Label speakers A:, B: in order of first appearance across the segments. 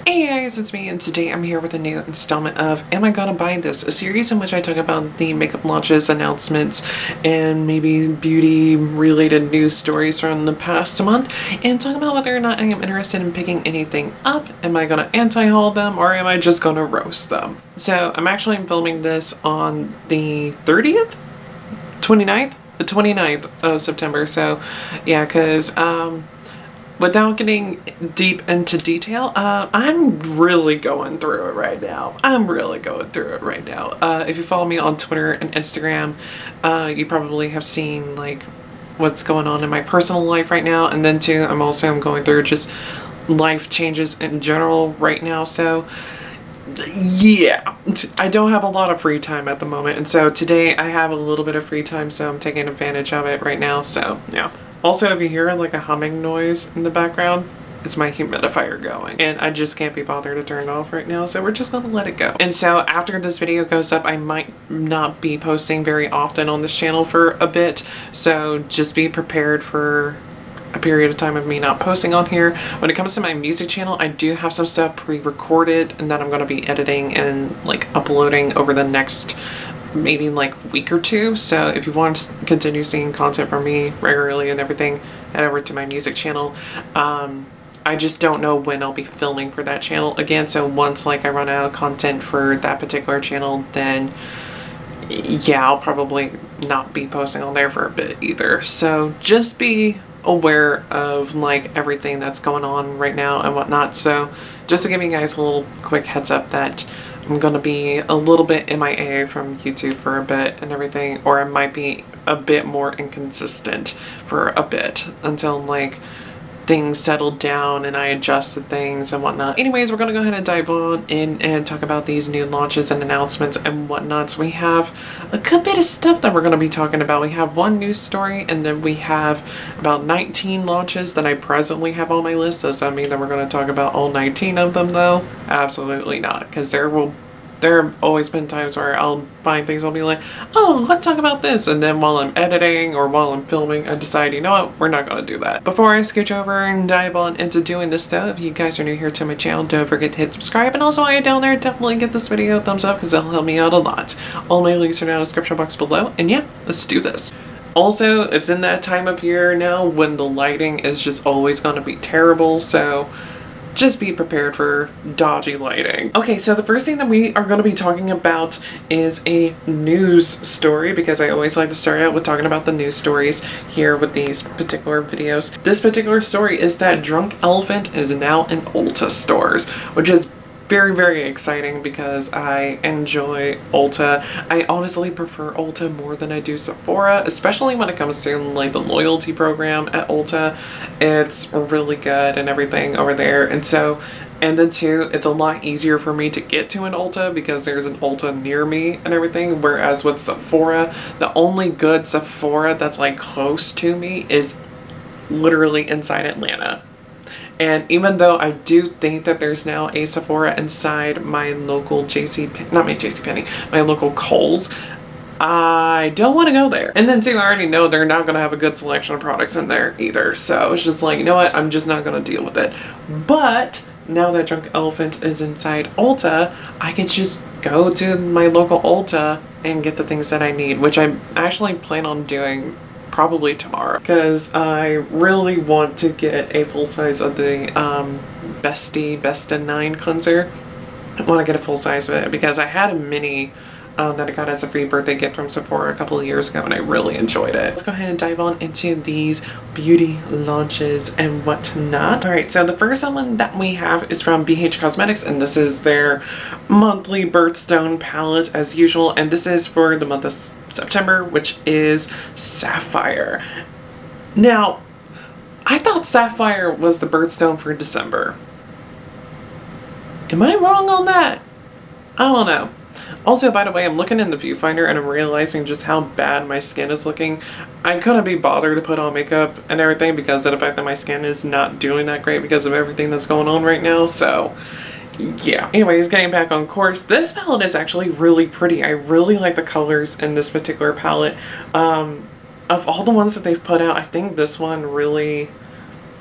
A: Hey guys, it's me, and today I'm here with a new installment of Am I Gonna Buy This? A series in which I talk about the makeup launches, announcements, and maybe beauty related news stories from the past month, and talk about whether or not I am interested in picking anything up. Am I gonna anti-haul them, or am I just gonna roast them? So I'm actually filming this on the 30th? 29th? The 29th of September, so yeah, because without getting deep into detail, I'm really going through it right now. If you follow me on Twitter and Instagram, you probably have seen like what's going on in my personal life right now, and then too, I'm going through just life changes in general right now. So yeah, I don't have a lot of free time at the moment, and so today I have a little bit of free time, so I'm taking advantage of it right now. So yeah. Also, if you hear like a humming noise in the background, it's my humidifier going, and I just can't be bothered to turn it off right now, so we're just gonna let it go. And so after this video goes up, I might not be posting very often on this channel for a bit, so just be prepared for a period of time of me not posting on here. When it comes to my music channel, I do have some stuff pre-recorded and that I'm going to be editing and like uploading over the next maybe like week or two. So if you want to continue seeing content from me regularly and everything, head over to my music channel. I just don't know when I'll be filming for that channel again, so once like I run out of content for that particular channel, then yeah, I'll probably not be posting on there for a bit either. So just be aware of like everything that's going on right now and whatnot. So just to give you guys a little quick heads up that I'm gonna be a little bit MIA from YouTube for a bit and everything, or I might be a bit more inconsistent for a bit until like things settled down and I adjusted things and whatnot. Anyways, we're gonna go ahead and dive on in and talk about these new launches and announcements and whatnot. So we have a good bit of stuff that we're gonna be talking about. We have one news story, and then we have about 19 launches that I presently have on my list. Does that mean that we're gonna talk about all 19 of them though? Absolutely not, because there have always been times where I'll find things, I'll be like, oh, let's talk about this, and then while I'm editing or while I'm filming, I decide, you know what, we're not going to do that. Before I scooch over and dive on into doing this stuff, if you guys are new here to my channel, don't forget to hit subscribe, and also while you're down there, definitely give this video a thumbs up because that'll help me out a lot. All my links are down in the description box below, and yeah, let's do this. Also, it's in that time of year now when the lighting is just always going to be terrible, so just be prepared for dodgy lighting. Okay, so the first thing that we are going to be talking about is a news story, because I always like to start out with talking about the news stories here with these particular videos. This particular story is that Drunk Elephant is now in Ulta stores, which is very, very exciting because I enjoy Ulta. I honestly prefer Ulta more than I do Sephora, especially when it comes to like the loyalty program at Ulta. It's really good and everything over there. And then too, it's a lot easier for me to get to an Ulta because there's an Ulta near me and everything. Whereas with Sephora, the only good Sephora that's like close to me is literally inside Atlanta. And even though I do think that there's now a Sephora inside my local my local Kohl's, I don't want to go there. And then too, I already know they're not going to have a good selection of products in there either. So it's just like, you know what, I'm just not going to deal with it. But now that Drunk Elephant is inside Ulta, I could just go to my local Ulta and get the things that I need, which I actually plan on doing probably tomorrow, because I really want to get a full size of the Besta 9 cleanser. I want to get a full size of it because I had a mini that I got as a free birthday gift from Sephora a couple of years ago, and I really enjoyed it. Let's go ahead and dive on into these beauty launches and whatnot. Alright, so the first one that we have is from Becca Cosmetics, and this is their monthly Birthstone palette as usual, and this is for the month of September, which is Sapphire. Now, I thought Sapphire was the Birthstone for December. Am I wrong on that? I don't know. Also, by the way, I'm looking in the viewfinder and I'm realizing just how bad my skin is looking. I couldn't be bothered to put on makeup and everything because of the fact that my skin is not doing that great because of everything that's going on right now, so yeah. Anyways, getting back on course, this palette is actually really pretty. I really like the colors in this particular palette. Of all the ones that they've put out, I think this one really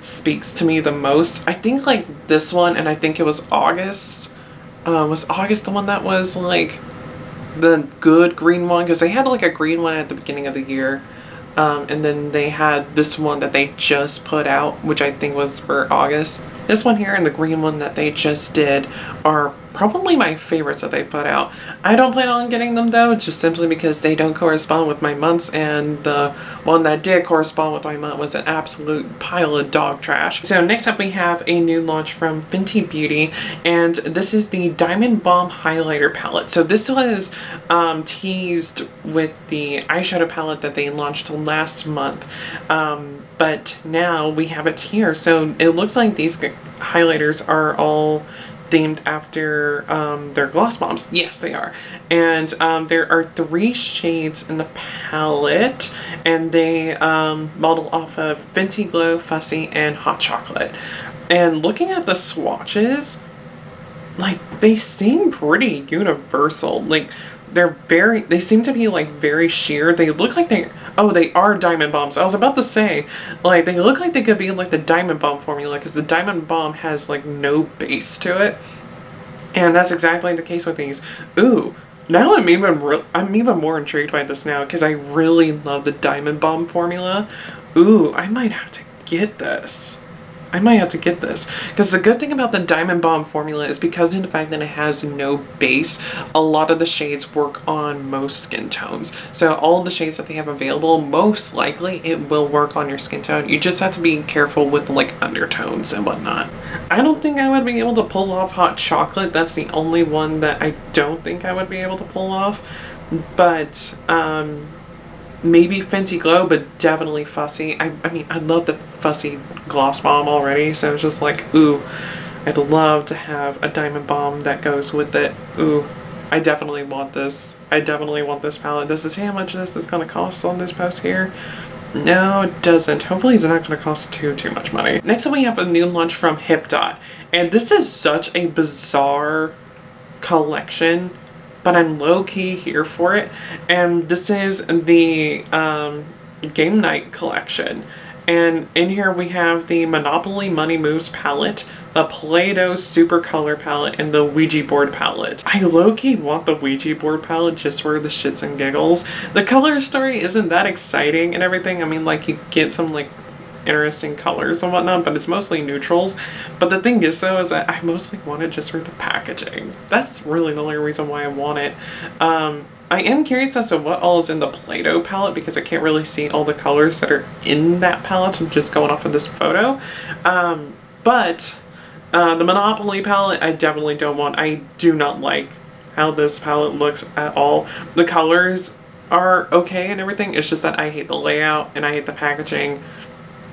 A: speaks to me the most. I think like this one, and I think it was August. Was August the one that was like the good green one? Because they had like a green one at the beginning of the year. And then they had this one that they just put out, which I think was for August. This one here and the green one that they just did are probably my favorites that they put out. I don't plan on getting them though, just simply because they don't correspond with my months, and the one that did correspond with my month was an absolute pile of dog trash. So next up we have a new launch from Fenty Beauty, and this is the Diamond Balm Highlighter Palette. So this was teased with the eyeshadow palette that they launched last month. But now we have it here. So it looks like these highlighters are all themed after their gloss bombs. Yes, they are. And there are 3 shades in the palette, and they model off of Fenty Glow, Fussy, and Hot Chocolate. And looking at the swatches, like, they seem pretty universal. Like, they seem to be like very sheer. They look like they are diamond bombs. I was about to say, like, they look like they could be like the Diamond Bomb formula, because the Diamond Bomb has like no base to it. And that's exactly the case with these. Ooh, now I'm even more intrigued by this now, because I really love the Diamond Bomb formula. Ooh, I might have to get this. Because the good thing about the Diamond Bomb formula is because of the fact that it has no base, a lot of the shades work on most skin tones. So all of the shades that they have available, most likely it will work on your skin tone. You just have to be careful with like undertones and whatnot. I don't think I would be able to pull off Hot Chocolate. That's the only one that I don't think I would be able to pull off. But maybe Fenty Glow, but definitely Fussy. I mean, I love the Fussy gloss bomb already, so it's just like, ooh, I'd love to have a Diamond Bomb that goes with it. Ooh, I definitely want this. I definitely want this palette. This is how much this is going to cost on this post here. No, it doesn't. Hopefully it's not going to cost too much money. Next up we have a new launch from HipDot, and this is such a bizarre collection, but I'm low-key here for it. And this is the Game Night collection. And in here we have the Monopoly Money Moves palette, the Play-Doh Super Color palette, and the Ouija board palette. I low-key want the Ouija board palette just for the shits and giggles. The color story isn't that exciting and everything. I mean, like, you get some like interesting colors and whatnot, but it's mostly neutrals. But the thing is though, is that I mostly want it just for the packaging. That's really the only reason why I want it. I am curious as to what all is in the Play-Doh palette, because I can't really see all the colors that are in that palette. I'm just going off of this photo. But the Monopoly palette I definitely don't want. I do not like how this palette looks at all. The colors are okay and everything, it's just that I hate the layout and I hate the packaging.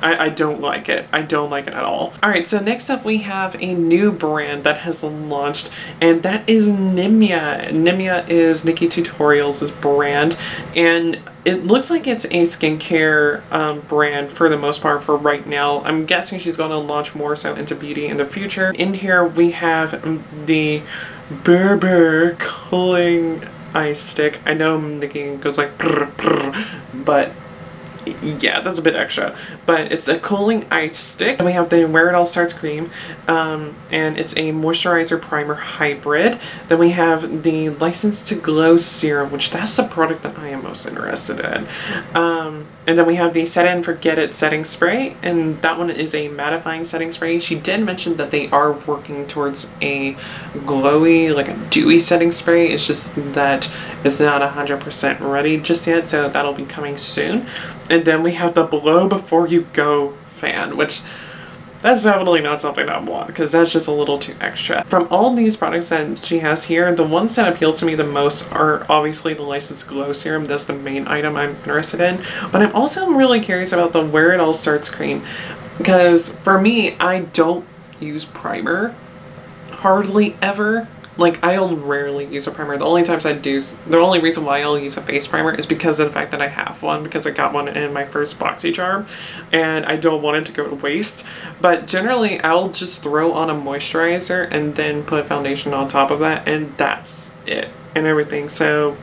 A: I don't like it. I don't like it at all. Alright, so next up we have a new brand that has launched, and that is Nimya. Nimya is Nikkie Tutorials' brand, and it looks like it's a skincare brand for the most part for right now. I'm guessing she's going to launch more so into beauty in the future. In here we have the Berber Cooling Eye Stick. I know Nikkie goes like brr, brr, but yeah, that's a bit extra, but it's a cooling eye stick. And we have the Where It All Starts cream, and it's a moisturizer primer hybrid. Then we have the License to Glow serum, which that's the product that I am most interested in. And then we have the Set It and Forget It setting spray, and that one is a mattifying setting spray. She did mention that they are working towards a glowy, like a dewy setting spray. It's just that it's not 100% ready just yet, so that'll be coming soon. And then we have the Blow Before You Go fan, which that's definitely not something I want, because that's just a little too extra. From all these products that she has here, the ones that appeal to me the most are obviously the Licensed Glow Serum. That's the main item I'm interested in. But I'm also really curious about the Where It All Starts cream, because for me, I don't use primer hardly ever. Like, I'll rarely use a primer. The only reason why I'll use a face primer is because of the fact that I have one, because I got one in my first BoxyCharm, and I don't want it to go to waste. But generally, I'll just throw on a moisturizer and then put foundation on top of that, and that's it and everything. So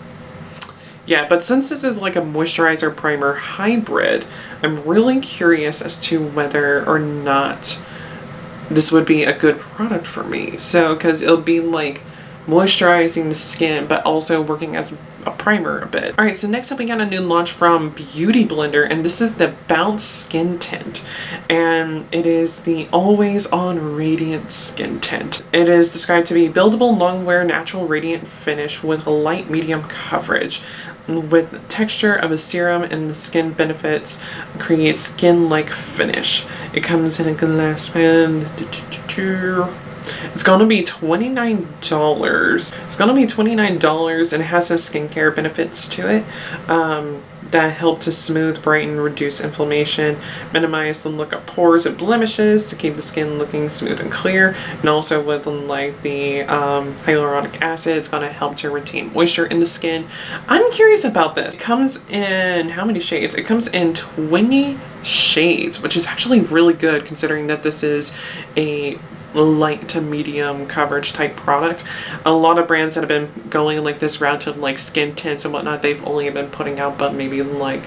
A: Yeah, but since this is like a moisturizer primer hybrid, I'm really curious as to whether or not this would be a good product for me. So, because it'll be like moisturizing the skin, but also working as a primer a bit. Alright, so next up we got a new launch from Beauty Blender, and this is the Bounce Skin Tint. And it is the Always On Radiant Skin Tint. It is described to be buildable, long-wear, natural radiant finish with a light medium coverage. With texture of a serum and the skin benefits create skin-like finish. It comes in a glass pen. It's gonna be $29. It's gonna be $29 and it has some skincare benefits to it that help to smooth, brighten, reduce inflammation, minimize the look of pores and blemishes to keep the skin looking smooth and clear, and also with like the hyaluronic acid, it's gonna help to retain moisture in the skin. I'm curious about this. It comes in how many shades? It comes in 20 shades, which is actually really good considering that this is a light to medium coverage type product. A lot of brands that have been going like this route of like skin tints and whatnot, they've only been putting out but maybe like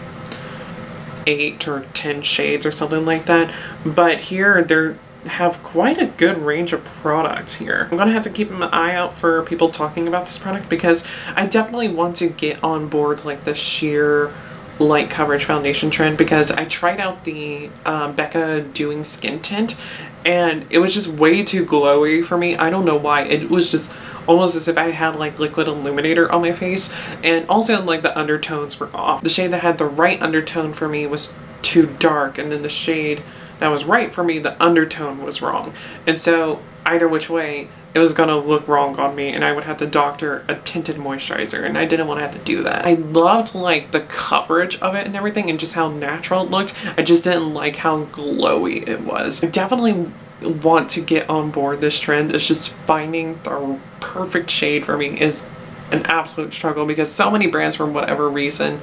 A: 8 or 10 shades or something like that. But here they have quite a good range of products here. I'm gonna have to keep an eye out for people talking about this product because I definitely want to get on board like the sheer light coverage foundation trend, because I tried out the Becca doing skin tint and it was just way too glowy for me. I don't know why. It was just almost as if I had like liquid illuminator on my face, and also like the undertones were off. The shade that had the right undertone for me was too dark, and then the shade that was right for me, the undertone was wrong. And so either which way, it was gonna look wrong on me and I would have to doctor a tinted moisturizer, and I didn't want to have to do that. I loved like the coverage of it and everything and just how natural it looked. I just didn't like how glowy it was. I definitely want to get on board this trend. It's just finding the perfect shade for me is an absolute struggle, because so many brands, for whatever reason,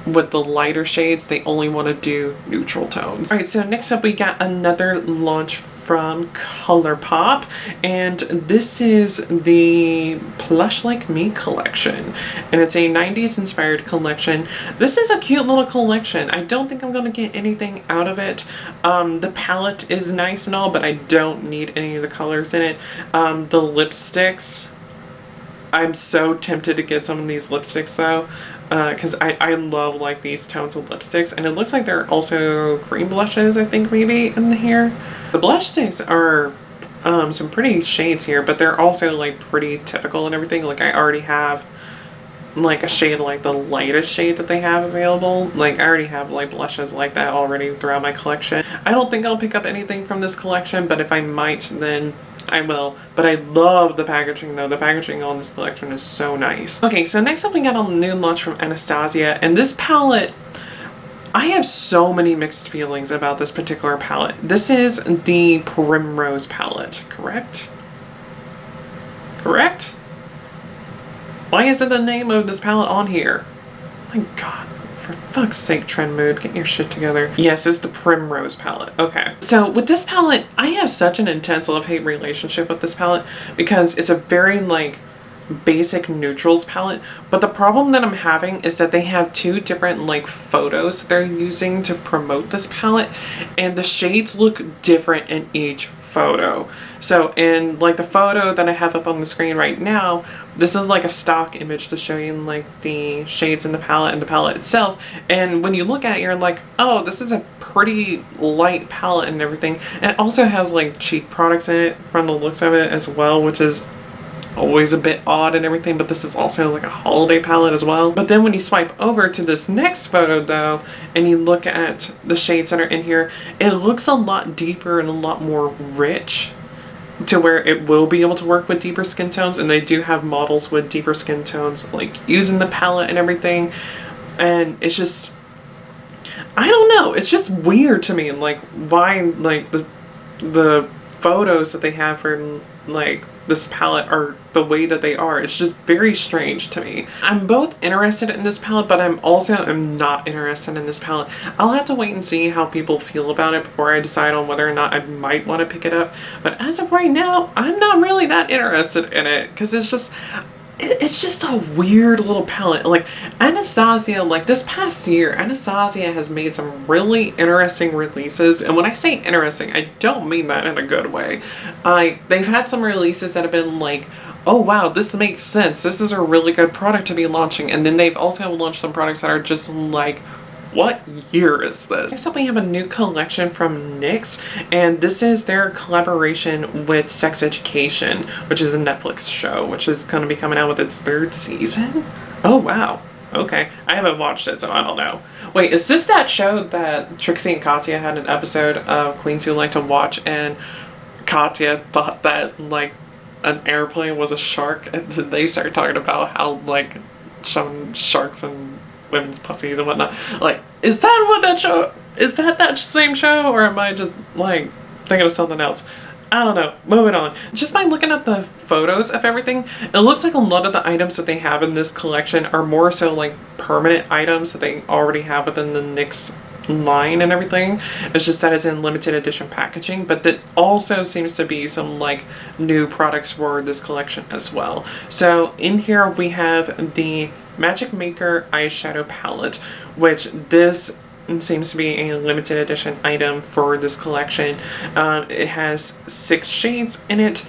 A: with the lighter shades, they only want to do neutral tones. Alright, so next up we got another launch from ColourPop, and this is the Plush Like Me collection, and it's a 90s inspired collection. This is a cute little collection. I don't think I'm gonna get anything out of it. The palette is nice and all, but I don't need any of the colors in it. The lipsticks, I'm so tempted to get some of these lipsticks though, because I love like these tones of lipsticks, and it looks like there are also cream blushes, I think, maybe in here. The blush sticks are some pretty shades here, but they're also like pretty typical and everything. Like I already have like a shade like the lightest shade that they have available. Like I already have like blushes like that already throughout my collection. I don't think I'll pick up anything from this collection, but if I might, then I will. But I love the packaging though. The packaging on this collection is so nice. Okay, so next up we got a new launch from Anastasia, and this palette, I have so many mixed feelings about this particular palette. This is the Primrose Palette, correct? Correct? Why isn't the name of this palette on here? My god. For fuck's sake, Trend Mood, get your shit together. Yes, it's the Primrose Palette. Okay. So with this palette, I have such an intense love-hate relationship with this palette because it's a very like basic neutrals palette, but the problem that I'm having is that they have two different like photos that they're using to promote this palette, and the shades look different in each photo. So in like the photo that I have up on the screen right now, this is like a stock image to show you like the shades in the palette and the palette itself, and when you look at it, you're like, oh, this is a pretty light palette and everything. And it also has like cheap products in it from the looks of it as well, which is always a bit odd and everything, but this is also like a holiday palette as well. But then when you swipe over to this next photo though, and you look at the shades that are in here, it looks a lot deeper and a lot more rich, to where it will be able to work with deeper skin tones, and they do have models with deeper skin tones like using the palette and everything. And it's just, I don't know, it's just weird to me, like why like the photos that they have for like this palette are the way that they are. It's just very strange to me. I'm both interested in this palette, but I'm also not interested in this palette. I'll have to wait and see how people feel about it before I decide on whether or not I might want to pick it up. But as of right now, I'm not really that interested in it, because it's just, it's just a weird little palette. Like Anastasia, like this past year, Anastasia has made some really interesting releases. And when I say interesting, I don't mean that in a good way. They've had some releases that have been like, oh wow, this makes sense. This is a really good product to be launching. And then they've also launched some products that are just like, what year is this? Next up we have a new collection from NYX, and this is their collaboration with Sex Education, which is a Netflix show, which is going to be coming out with its 3rd season. Oh wow. Okay. I haven't watched it, so I don't know. Wait, is this that show that Trixie and Katya had an episode of Queens Who Like to Watch, and Katya thought that like an airplane was a shark, and then they started talking about how like showing sharks and women's pussies and whatnot. Like, is that what that show, is that same show, or am I just like thinking of something else? I don't know. Moving on. Just by looking at the photos of everything, it looks like a lot of the items that they have in this collection are more so like permanent items that they already have within the NYX line and everything. It's just that it's in limited edition packaging, but that also seems to be some like new products for this collection as well. So in here we have the Magic Maker Eyeshadow Palette, which this seems to be a limited edition item for this collection. It has 6 shades in it,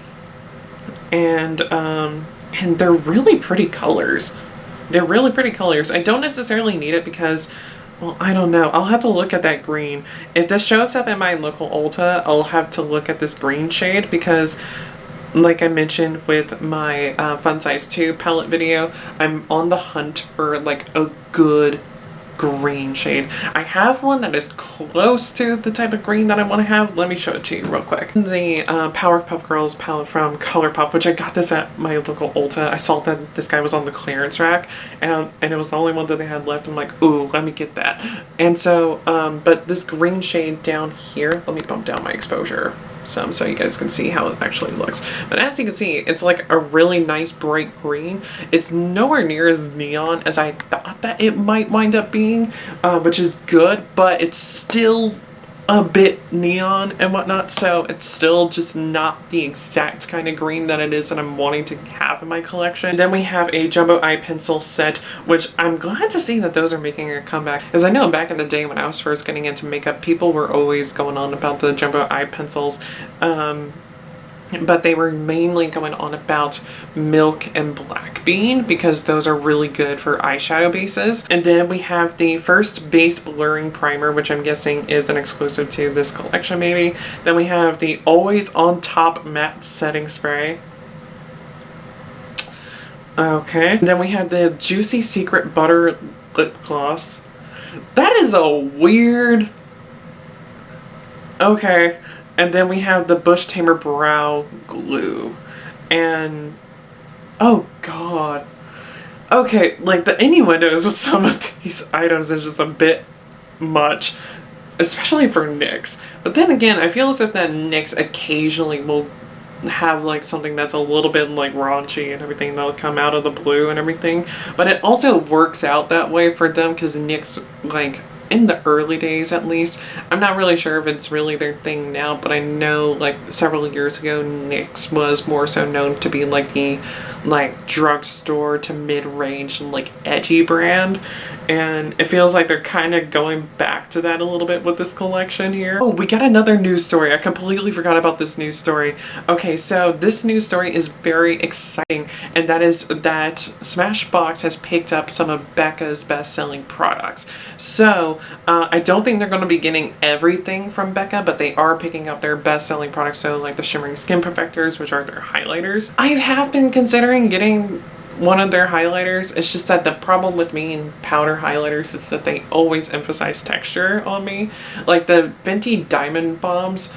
A: and they're really pretty colors. They're really pretty colors. I don't necessarily need it because, well, I don't know. I'll have to look at that green. If this shows up in my local Ulta, I'll have to look at this green shade because, like I mentioned with my Fun Size 2 palette video, I'm on the hunt for like a good green shade. I have one that is close to the type of green that I want to have. Let me show it to you real quick. The Powerpuff Girls palette from ColourPop, which I got this at my local Ulta. I saw that this guy was on the clearance rack, and it was the only one that they had left. I'm like, ooh, let me get that. And so, but this green shade down here, let me bump down my exposure some so you guys can see how it actually looks. But as you can see, it's like a really nice bright green. It's nowhere near as neon as I thought that it might wind up being, which is good, but it's still a bit neon and whatnot, so it's still just not the exact kind of green that it is that I'm wanting to have in my collection. Then we have a jumbo eye pencil set, which I'm glad to see that those are making a comeback, as I know back in the day when I was first getting into makeup, people were always going on about the jumbo eye pencils, but they were mainly going on about Milk and Black Bean because those are really good for eyeshadow bases. And then we have the first base blurring primer, which I'm guessing is an exclusive to this collection maybe. Then we have the Always On Top matte setting spray. Okay. Then we have the Juicy Secret Butter lip gloss. That is a weird... Okay. And then we have the Bush Tamer Brow Glue. And, oh god. Okay, like the innuendos with some of these items is just a bit much. Especially for NYX. But then again, I feel as if that NYX occasionally will have like something that's a little bit like raunchy and everything that'll come out of the blue and everything. But it also works out that way for them because NYX, like, in the early days at least, I'm not really sure if it's really their thing now, but I know like several years ago NYX was more so known to be like the like drugstore to mid-range and like edgy brand, and it feels like they're kind of going back to that a little bit with this collection here. Oh, we got another news story. I completely forgot about this news story. Okay, so this news story is very exciting, and that is that Smashbox has picked up some of Becca's best-selling products. So I don't think they're going to be getting everything from Becca, but they are picking up their best-selling products, so like the Shimmering Skin Perfectors, which are their highlighters. I have been considering getting one of their highlighters. It's just that the problem with me and powder highlighters is that they always emphasize texture on me. Like the Fenty Diamond Bombs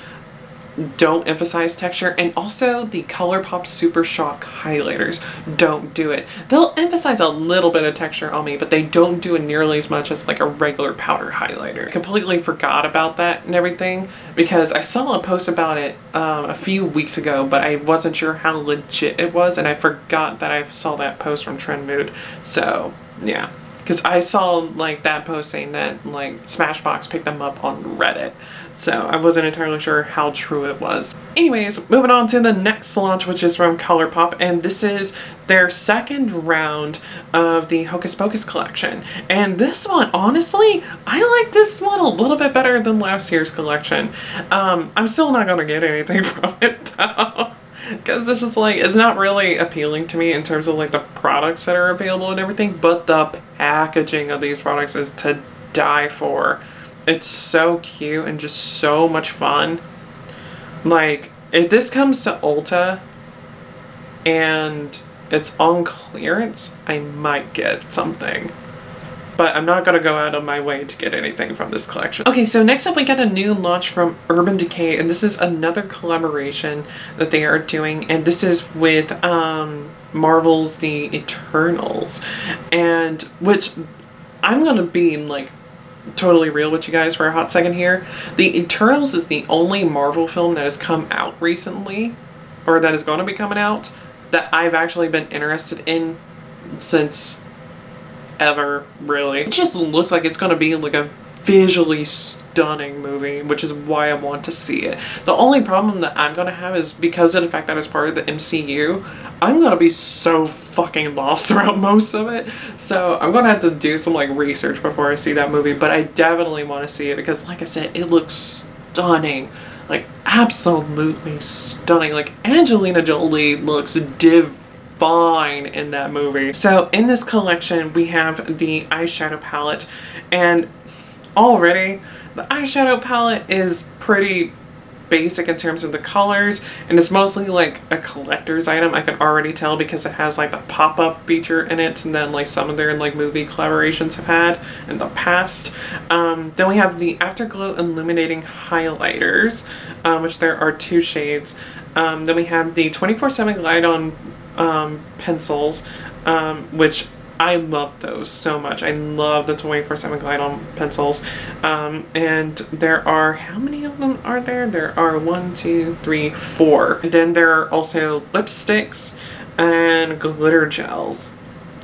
A: don't emphasize texture, and also the ColourPop Super Shock highlighters don't do it. They'll emphasize a little bit of texture on me, but they don't do it nearly as much as like a regular powder highlighter. I completely forgot about that and everything because I saw a post about it a few weeks ago, but I wasn't sure how legit it was, and I forgot that I saw that post from Trend Mood. So yeah. because I saw like that post saying that like Smashbox picked them up on Reddit. So I wasn't entirely sure how true it was. Anyways, moving on to the next launch, which is from ColourPop, and this is their second round of the Hocus Pocus collection. And this one, honestly, I like this one a little bit better than last year's collection. I'm still not gonna get anything from it though. Because it's just like, it's not really appealing to me in terms of like the products that are available and everything, but the packaging of these products is to die for. It's so cute and just so much fun. Like, if this comes to Ulta and it's on clearance, I might get something. But I'm not going to go out of my way to get anything from this collection. Okay, so next up we got a new launch from Urban Decay, and this is another collaboration that they are doing, and this is with Marvel's The Eternals, and which I'm going to be like totally real with you guys for a hot second here. The Eternals is the only Marvel film that has come out recently, or that is going to be coming out, that I've actually been interested in since ever, really. It just looks like it's going to be like a visually stunning movie, which is why I want to see it. The only problem that I'm going to have is because of the fact that it's part of the MCU, I'm going to be so fucking lost throughout most of it. So I'm going to have to do some like research before I see that movie, but I definitely want to see it because like I said, it looks stunning. Like absolutely stunning. Like Angelina Jolie looks divine in that movie. So in this collection we have the eyeshadow palette, and already the eyeshadow palette is pretty basic in terms of the colors, and it's mostly like a collector's item. I can already tell because it has like the pop-up feature in it, and then like some of their like movie collaborations have had in the past. Then we have the Afterglow Illuminating Highlighters, which there are 2 shades. Then we have the 24/7 Glide On pencils, which I love those so much. I love the 24/7 Glide On pencils. And there are, how many of them are there? There are 1, 2, 3, 4. And then there are also lipsticks and glitter gels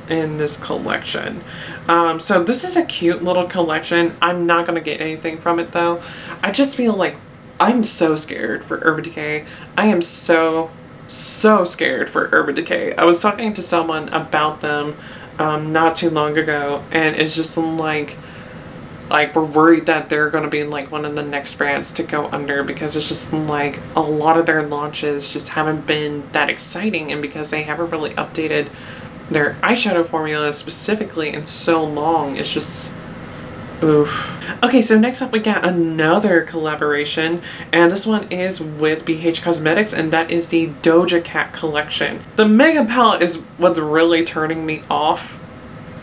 A: in this collection. So this is a cute little collection. I'm not going to get anything from it though. I just feel like I'm so scared for Urban Decay. I am so scared for Urban Decay. I was talking to someone about them not too long ago, and it's just like we're worried that they're going to be like one of the next brands to go under, because it's just like a lot of their launches just haven't been that exciting, and because they haven't really updated their eyeshadow formula specifically in so long, it's just oof. Okay, so next up we got another collaboration, and this one is with Becca Cosmetics, and that is the Doja Cat Collection. The Mega Palette is what's really turning me off,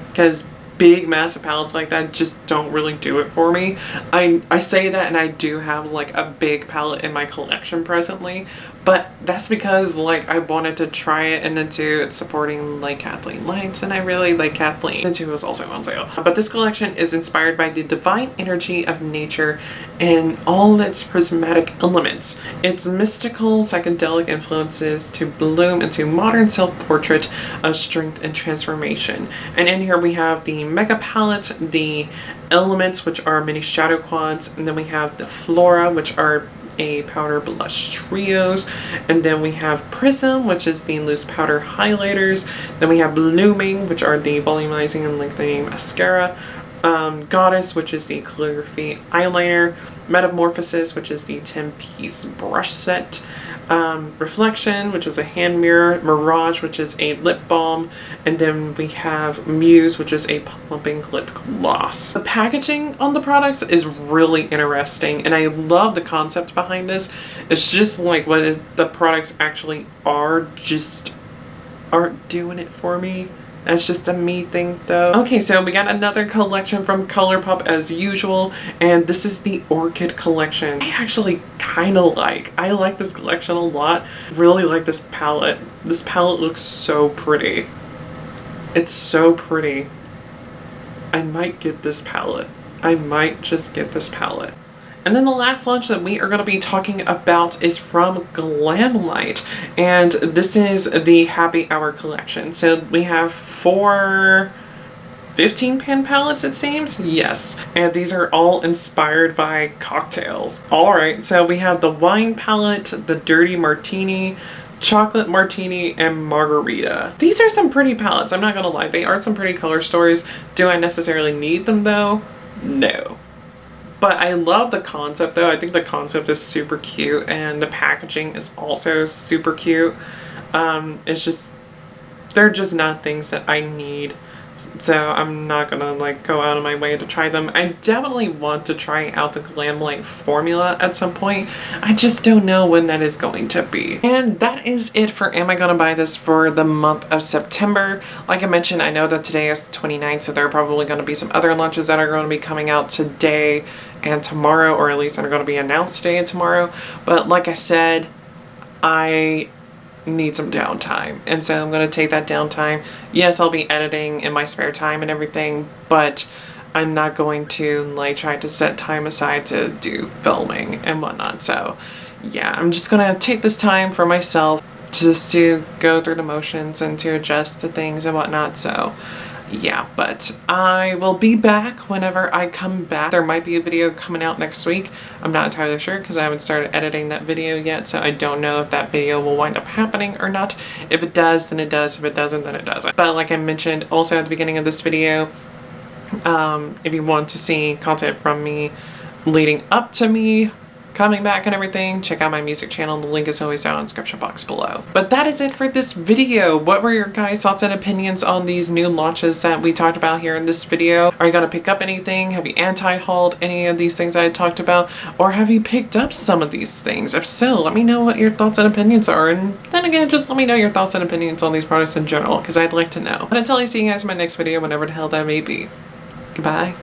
A: because big massive palettes like that just don't really do it for me. I say that, and I do have like a big palette in my collection presently, but that's because like I wanted to try it, and then too it's supporting like Kathleen Lights, and I really like Kathleen. And too it was also on sale. But this collection is inspired by the divine energy of nature and all its prismatic elements. Its mystical psychedelic influences to bloom into modern self-portrait of strength and transformation. And in here we have the Mega Palette, the Elements, which are mini shadow quads, and then we have the Flora, which are a powder blush trios, and then we have Prism, which is the loose powder highlighters, then we have Blooming, which are the volumizing and lengthening mascara, Goddess, which is the calligraphy eyeliner, Metamorphosis, which is the 10-piece brush set, Reflection, which is a hand mirror, Mirage, which is a lip balm, and then we have Muse, which is a plumping lip gloss. The packaging on the products is really interesting, and I love the concept behind this. It's just like what the products actually are, just aren't doing it for me. That's just a me thing though. Okay, so we got another collection from ColourPop as usual, and this is the Orchid collection. I actually kind of I like this collection a lot. Really like this palette. This palette looks so pretty. It's so pretty. I might get this palette. I might just get this palette. And then the last launch that we are going to be talking about is from Glamlite, and this is the Happy Hour collection. So we have 4 15 pan palettes, it seems. Yes. And these are all inspired by cocktails. Alright, so we have the wine palette, the dirty martini, chocolate martini, and margarita. These are some pretty palettes, I'm not gonna lie. They are some pretty color stories. Do I necessarily need them though? No. But I love the concept though. I think the concept is super cute and the packaging is also super cute. It's just, they're just not things that I need. So I'm not gonna like go out of my way to try them. I definitely want to try out the Glamlite formula at some point. I just don't know when that is going to be. And that is it for Am I Gonna Buy This for the month of September. Like I mentioned, I know that today is the 29th, so there are probably going to be some other launches that are going to be coming out today and tomorrow, or at least that are going to be announced today and tomorrow. But like I said, I need some downtime, and so I'm going to take that downtime. Yes, I'll be editing in my spare time and everything, but I'm not going to like try to set time aside to do filming and whatnot. So yeah, I'm just gonna take this time for myself just to go through the motions and to adjust to things and whatnot. So yeah, but I will be back whenever I come back. There might be a video coming out next week. I'm not entirely sure because I haven't started editing that video yet, so I don't know if that video will wind up happening or not. If it does, then it does. If it doesn't, then it doesn't. But like I mentioned also at the beginning of this video, if you want to see content from me leading up to me coming back and everything, check out my music channel. The link is always down in the description box below. But that is it for this video. What were your guys' thoughts and opinions on these new launches that we talked about here in this video? Are you gonna pick up anything? Have you anti-hauled any of these things I talked about? Or have you picked up some of these things? If so, let me know what your thoughts and opinions are. And then again, just let me know your thoughts and opinions on these products in general, because I'd like to know. But until I see you guys in my next video, whenever the hell that may be. Goodbye.